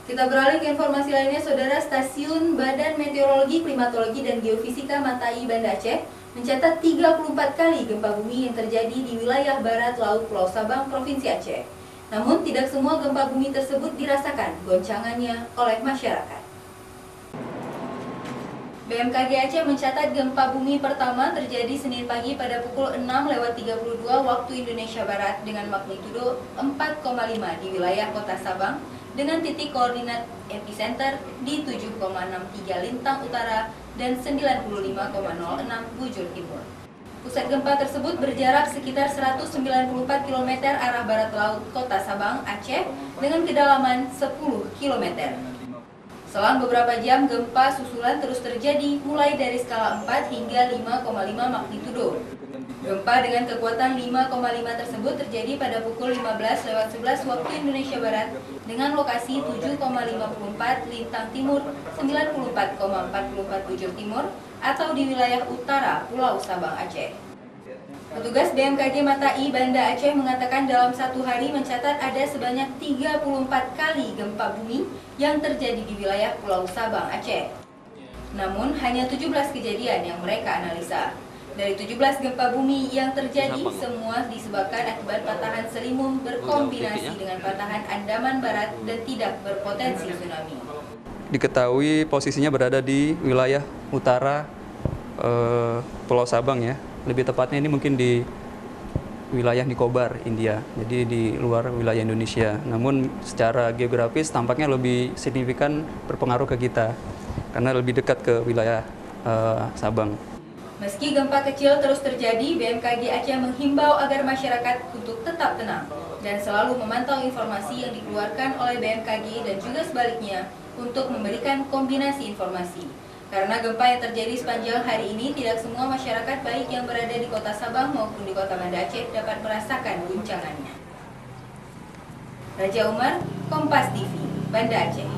Kita beralih ke informasi lainnya, Saudara. Stasiun Badan Meteorologi, Klimatologi, dan Geofisika Matai, Banda Aceh mencatat 34 kali gempa bumi yang terjadi di wilayah barat laut Pulau Sabang, Provinsi Aceh. Namun, tidak semua gempa bumi tersebut dirasakan goncangannya oleh masyarakat. BMKG Aceh mencatat gempa bumi pertama terjadi Senin pagi pada pukul 6.32 waktu Indonesia Barat dengan magnitudo 4,5 di wilayah Kota Sabang dengan titik koordinat epicenter di 7,63 Lintang Utara dan 95,06 bujur timur. Pusat gempa tersebut berjarak sekitar 194 km arah barat laut Kota Sabang, Aceh dengan kedalaman 10 km. Selang beberapa jam, gempa susulan terus terjadi mulai dari skala 4 hingga 5,5 magnitudo. Gempa dengan kekuatan 5,5 tersebut terjadi pada pukul 15.11 waktu Indonesia Barat dengan lokasi 7,54 Lintang Timur, 94,44 bujur timur atau di wilayah utara Pulau Sabang, Aceh. Petugas BMKG Matai, Banda Aceh mengatakan dalam satu hari mencatat ada sebanyak 34 kali gempa bumi yang terjadi di wilayah Pulau Sabang, Aceh. Namun hanya 17 kejadian yang mereka analisa. Dari 17 gempa bumi yang terjadi, semua disebabkan akibat patahan selimut berkombinasi dengan patahan Andaman Barat dan tidak berpotensi tsunami. Diketahui posisinya berada di wilayah utara Pulau Sabang ya. Lebih tepatnya ini mungkin di wilayah Nicobar, India. Jadi di luar wilayah Indonesia. Namun secara geografis tampaknya lebih signifikan berpengaruh ke kita karena lebih dekat ke wilayah Sabang. Meski gempa kecil terus terjadi, BMKG Aceh menghimbau agar masyarakat untuk tetap tenang dan selalu memantau informasi yang dikeluarkan oleh BMKG dan juga sebaliknya untuk memberikan kombinasi informasi. Karena gempa yang terjadi sepanjang hari ini, tidak semua masyarakat baik yang berada di Kota Sabang maupun di Kota Banda Aceh dapat merasakan guncangannya. Raja Umar, Kompas TV, Banda Aceh.